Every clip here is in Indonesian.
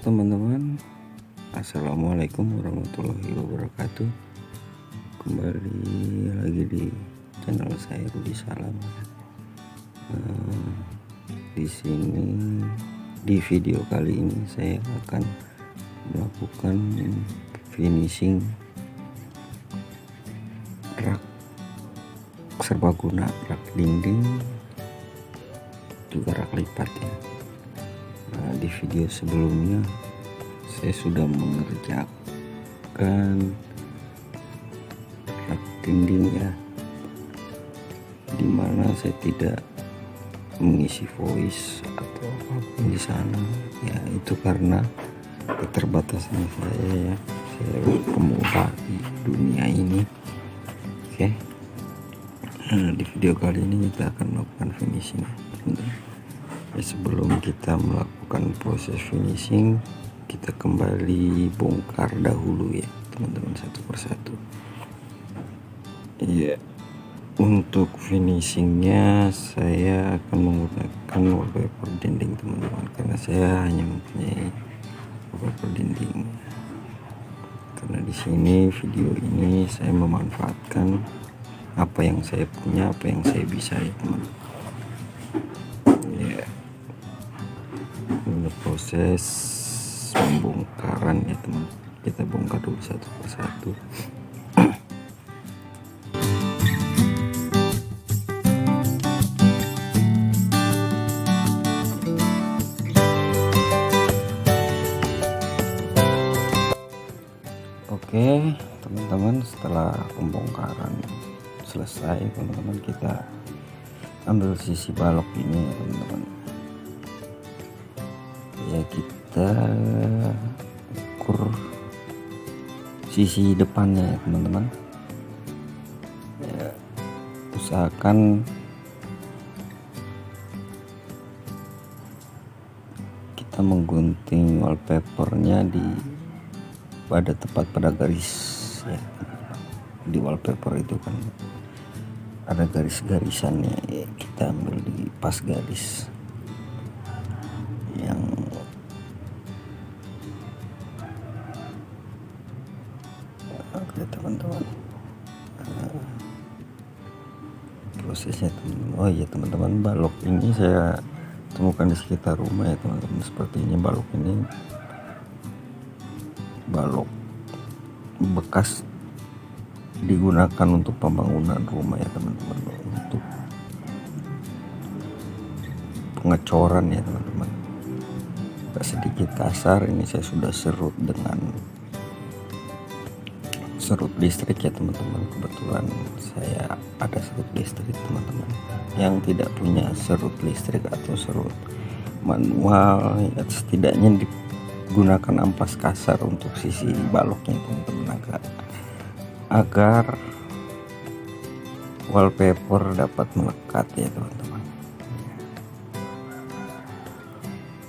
teman-teman, assalamualaikum warahmatullahi wabarakatuh. Kembali lagi di channel saya Rudi Salam. Di sini di video kali ini saya akan melakukan finishing rak serbaguna, rak dinding juga rak lipat ya. Di video sebelumnya saya sudah mengerjakan rak dinding ya, dimana saya tidak mengisi voice atau apapun di sana ya, itu karena keterbatasan saya ya. Saya pemula di dunia ini. Oke. Di video kali ini kita akan melakukan finishing ya. Sebelum kita melakukan proses finishing, kita kembali bongkar dahulu ya teman-teman, satu persatu ya. Untuk finishingnya saya akan menggunakan wallpaper dinding teman-teman, karena saya hanya mempunyai wallpaper dinding. Karena di sini video ini saya memanfaatkan apa yang saya punya, apa yang saya bisa ya teman-teman ya. Ini proses pembongkaran ya teman, kita bongkar dulu satu persatu. Oke teman-teman, setelah pembongkaran selesai teman-teman, kita ambil sisi balok ini ya teman-teman ya. Kita ukur sisi depannya ya teman-teman ya. Usahakan kita menggunting wallpapernya tepat pada garis ya. Di wallpaper itu kan ada garis-garisannya ya, kita ambil di pas garis yang oke teman-teman. Prosesnya oh iya teman-teman, balok ini saya temukan di sekitar rumah ya teman-teman. Sepertinya balok ini balok bekas digunakan untuk pembangunan rumah ya teman-teman, untuk pengecoran ya teman-teman. Sedikit kasar, ini saya sudah serut dengan serut listrik ya teman-teman. Kebetulan saya ada serut listrik teman-teman. Yang tidak punya serut listrik atau serut manual ya, setidaknya digunakan ampas kasar untuk sisi baloknya teman-teman, agar wallpaper dapat melekat ya teman-teman.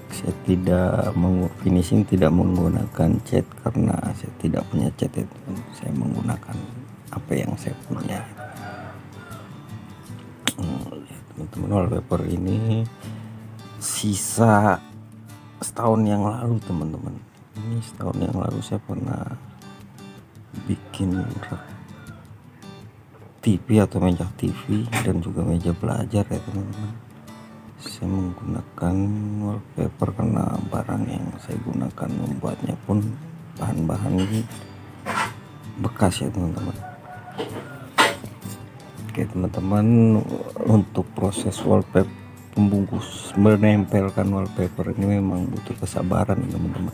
Saya tidak finishing tidak menggunakan cat karena saya tidak punya cat itu. Saya menggunakan apa yang saya punya. Teman-teman, wallpaper ini sisa setahun yang lalu teman-teman. Ini setahun yang lalu saya pernah bikin rak TV atau meja TV dan juga meja belajar ya teman-teman. Saya menggunakan wallpaper karena barang yang saya gunakan membuatnya pun bahan-bahan bekas ya teman-teman. Oke teman-teman, untuk proses wallpaper, pembungkus menempelkan wallpaper ini memang butuh kesabaran teman-teman.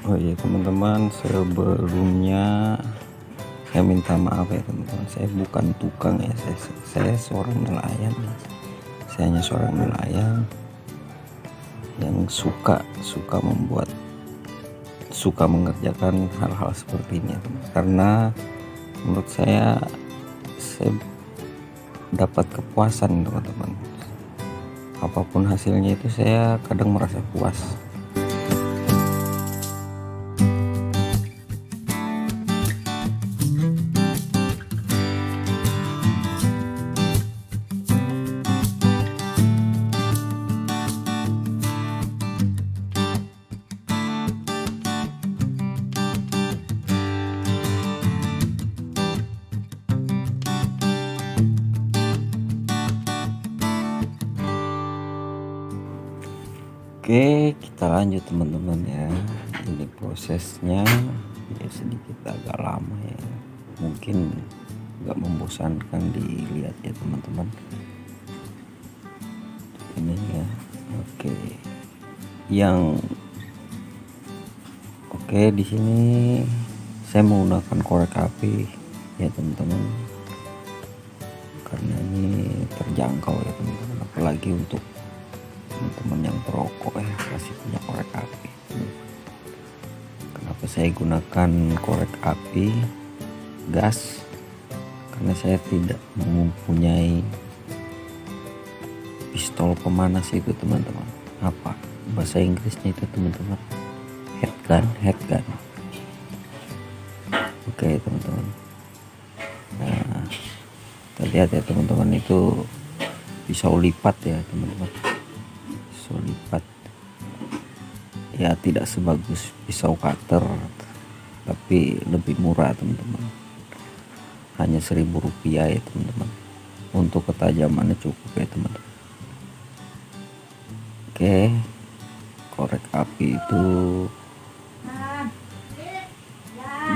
Oh iya teman-teman, sebelumnya saya minta maaf ya teman-teman, saya bukan tukang ya, saya seorang nelayan. Saya hanya seorang nelayan yang suka mengerjakan hal-hal seperti ini ya teman. Karena menurut saya dapat kepuasan teman-teman. Apapun hasilnya itu saya kadang merasa puas. Oke, kita lanjut teman-teman ya. Ini prosesnya ya sedikit agak lama ya, mungkin nggak membosankan dilihat ya teman-teman. Ini ya, oke. Di sini saya menggunakan korek api ya teman-teman, karena ini terjangkau ya teman-teman, apalagi untuk teman-teman yang perokok ya, masih punya korek api. Kenapa saya gunakan korek api gas? Karena saya tidak mempunyai pistol pemanas itu teman-teman. Apa bahasa Inggrisnya itu teman-teman? Headgun. Oke teman-teman. Nah, kita lihat ya teman-teman, itu pisau lipat ya teman-teman. Pisau lipat ya, tidak sebagus pisau cutter, tapi lebih murah teman-teman. Hanya Rp1.000 ya teman-teman. Untuk ketajamannya cukup ya teman-teman. Oke, korek api itu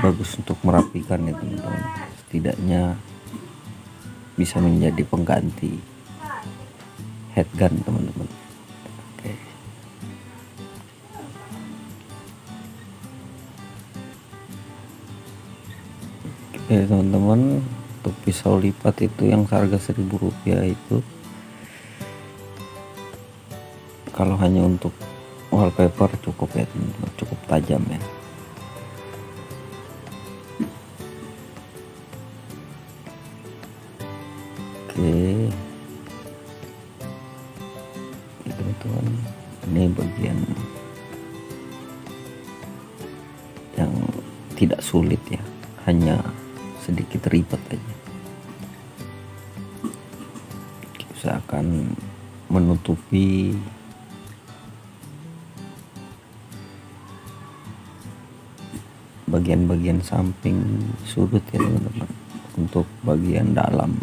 bagus untuk merapikan ya teman-teman. Setidaknya bisa menjadi pengganti headgun teman-teman. Oke teman-teman, untuk pisau lipat itu yang harga Rp1.000 itu, kalau hanya untuk wallpaper cukup ya teman-teman, cukup tajam ya. Oke, teman-teman, ini bagian yang tidak sulit ya, hanya sedikit ribet aja. Usahakan menutupi bagian-bagian samping sudut ya teman-teman. Untuk bagian dalam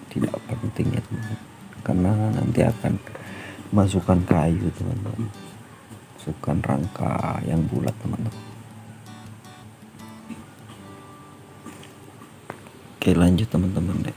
tidak penting ya teman-teman, karena nanti akan masukkan kayu teman-teman, masukkan rangka yang bulat teman-teman. Oke, lanjut teman-teman deh.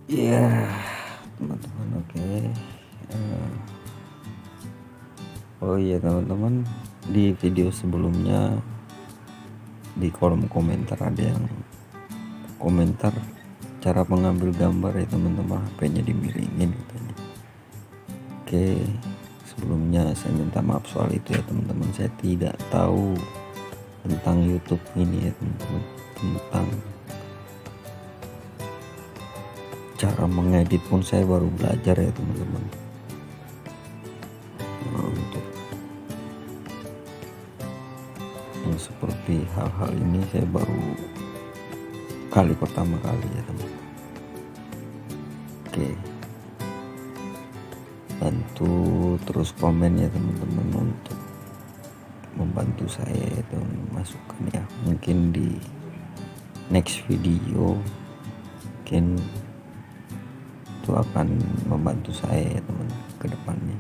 Ya teman-teman, oke. Oh iya teman-teman, di video sebelumnya di kolom komentar ada yang komentar cara mengambil gambar ya teman-teman, HP-nya dimiringin katanya. Oke, sebelumnya saya minta maaf soal itu ya teman-teman. Saya tidak tahu tentang YouTube ini ya teman-teman, tentang cara mengedit pun saya baru belajar ya teman-teman. Untuk yang seperti hal-hal ini saya baru pertama kali ya teman-teman. Oke, bantu terus komen ya teman-teman untuk membantu saya itu masukkan ya. Mungkin di next video mungkin itu akan membantu saya ya teman ke depannya.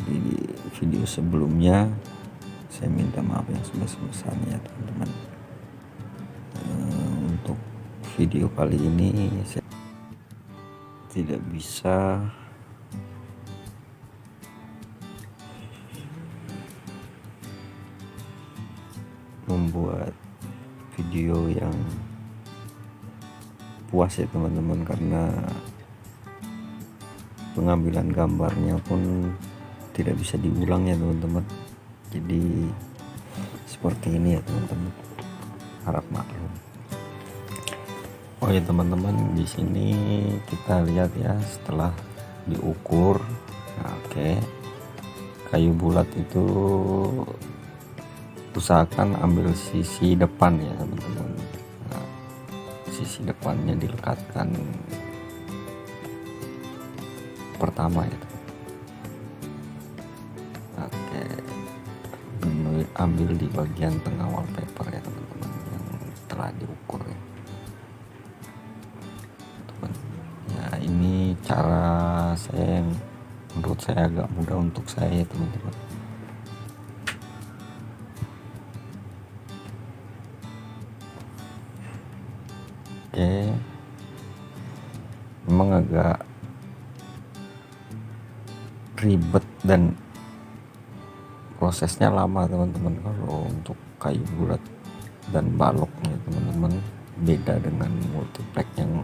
Di video sebelumnya saya minta maaf yang sebesar-besarnya ya teman-teman. Untuk video kali ini saya tidak bisa membuat video yang puas ya teman-teman, karena pengambilan gambarnya pun tidak bisa diulang ya teman-teman. Jadi seperti ini ya teman-teman, harap maklum. Oh ya teman-teman, di sini kita lihat ya setelah diukur. Nah, oke. Kayu bulat itu usahakan ambil sisi depan ya teman-teman. Nah, sisi depannya dilekatkan pertama ya. Oke, ambil di bagian tengah wallpaper ya teman-teman yang telah diukur ya. Teman, ya ini cara saya yang menurut saya agak mudah untuk saya ya teman-teman. Oke, memang agak ribet dan prosesnya lama teman-teman kalau untuk kayu bulat dan baloknya teman-teman. Beda dengan multiplex yang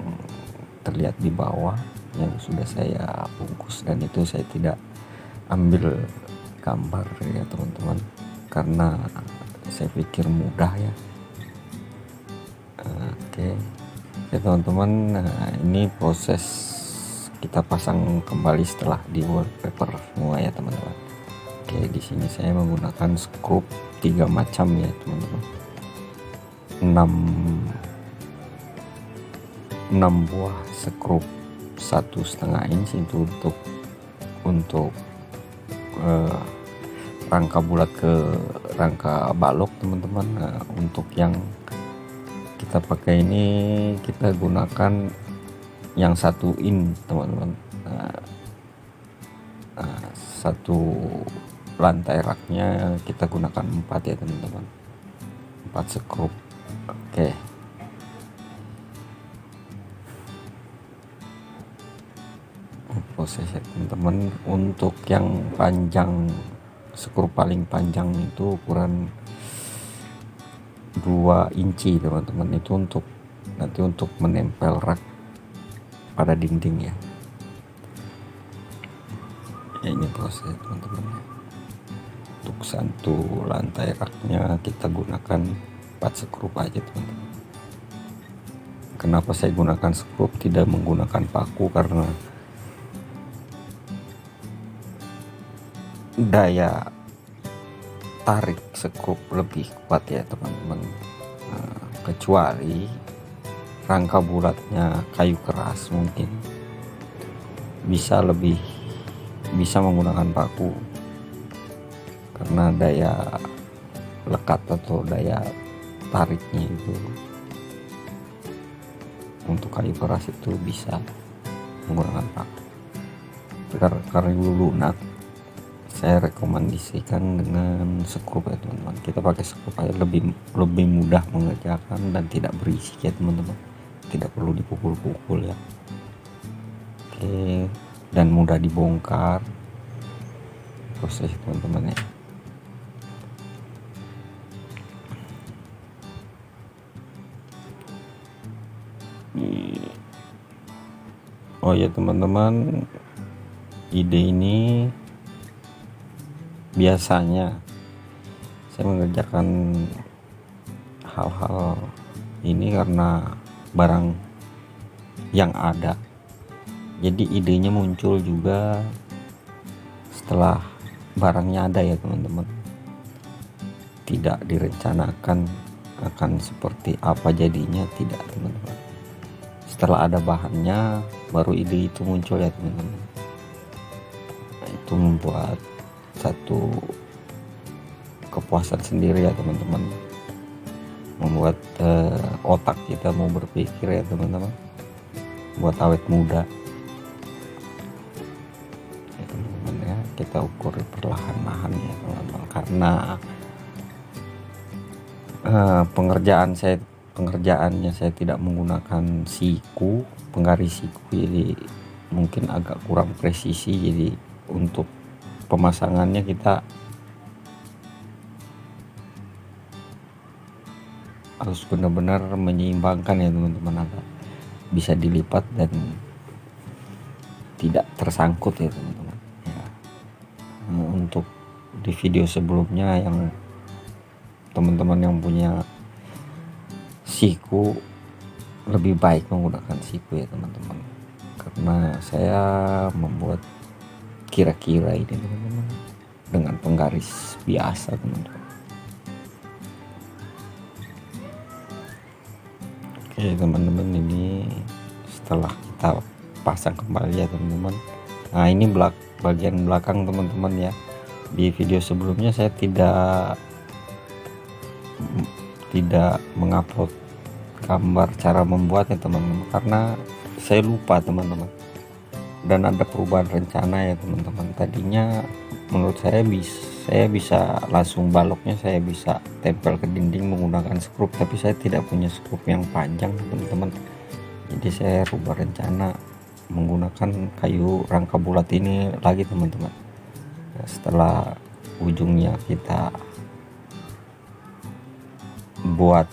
terlihat di bawah yang sudah saya bungkus, dan itu saya tidak ambil gambar ya teman-teman karena saya pikir mudah ya. Oke ya teman-teman, nah ini proses kita pasang kembali setelah di wallpaper semua ya teman-teman. Oke, di sini saya menggunakan skrup 3 macam ya teman-teman. 6 buah skrup 1,5 inch itu untuk rangka bulat ke rangka balok teman-teman. Nah, untuk yang kita pakai ini kita gunakan yang 1 in teman-teman. Satu lantai raknya kita gunakan 4 ya teman-teman, 4 skrup. Oke, prosesnya teman-teman. Untuk yang panjang, skrup paling panjang itu ukuran 2 inci teman-teman. Itu untuk nanti untuk menempel rak pada dinding ya. Ya ini proses teman-teman. Untuk satu lantai raknya kita gunakan 4 skrup aja teman-teman. Kenapa saya gunakan skrup tidak menggunakan paku? Karena daya tarik skrup lebih kuat ya teman-teman. Kecuali rangka bulatnya kayu keras mungkin bisa menggunakan paku, karena daya lekat atau daya tariknya itu untuk kayu keras itu bisa menggunakan paku. Karena lunak, saya rekomendasikan dengan skrup ya teman-teman. Kita pakai skrup aja lebih mudah mengerjakan dan tidak berisik ya teman-teman, tidak perlu dipukul-pukul ya. Oke, dan mudah dibongkar proses teman-teman ya. Oh ya teman-teman, ide ini biasanya saya mengerjakan hal-hal ini karena barang yang ada. Jadi idenya muncul juga setelah barangnya ada ya teman-teman. Tidak direncanakan akan seperti apa jadinya, tidak teman-teman. Setelah ada bahannya baru ide itu muncul ya teman-teman. Nah, itu membuat satu kepuasan sendiri ya teman-teman. membuat otak kita mau berpikir ya teman-teman, buat awet muda ya teman-teman ya. Kita ukur perlahan-lahan ya teman-teman, karena pengerjaannya saya tidak menggunakan siku, penggaris siku, jadi mungkin agak kurang presisi. Jadi untuk pemasangannya kita harus benar-benar menyeimbangkan ya teman-teman, agar bisa dilipat dan tidak tersangkut ya teman-teman ya. Untuk di video sebelumnya yang teman-teman yang punya siku, lebih baik menggunakan siku ya teman-teman, karena saya membuat kira-kira ini teman-teman dengan penggaris biasa teman-teman. Oke teman-teman, ini setelah kita pasang kembali ya teman-teman. Nah ini bagian belakang teman-teman ya. Di video sebelumnya saya tidak mengupload gambar cara membuatnya teman-teman, karena saya lupa teman-teman, dan ada perubahan rencana ya teman-teman. Tadinya menurut saya bisa langsung baloknya, saya bisa tempel ke dinding menggunakan skrup, tapi saya tidak punya skrup yang panjang teman-teman. Jadi saya rubah rencana menggunakan kayu rangka bulat ini lagi teman-teman. Setelah ujungnya kita buat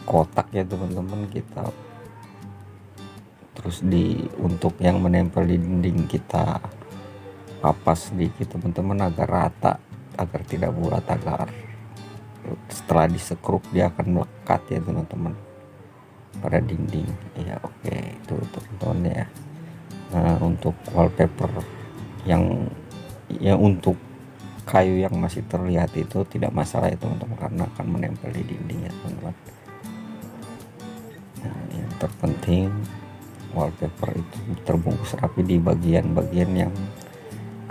kotak ya teman-teman, kita terus untuk yang menempel di dinding kita papas sedikit teman-teman, agar rata, agar tidak bulat, agar setelah disekrup dia akan melekat ya teman-teman pada dinding ya. Oke, itu teman-teman ya. Nah untuk wallpaper yang untuk kayu yang masih terlihat itu tidak masalah ya teman-teman, karena akan menempel di dinding ya teman-teman. Nah, yang terpenting wallpaper itu terbungkus rapi di bagian-bagian yang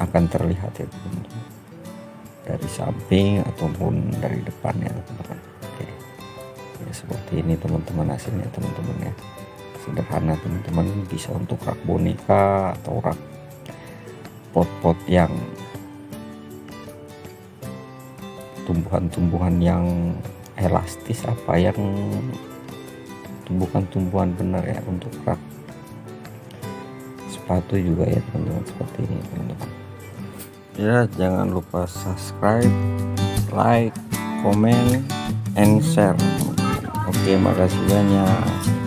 akan terlihat ya teman-teman, dari samping ataupun dari depan ya teman-teman. Oke ya, seperti ini teman-teman hasilnya teman-teman ya. Sederhana teman-teman, bisa untuk rak boneka atau rak pot-pot yang tumbuhan-tumbuhan yang elastis, apa yang tumbuhan benar ya, untuk rak sepatu juga ya teman-teman, seperti ini teman-teman ya. Jangan lupa subscribe, like, comment, and share. Oke, makasih banyak.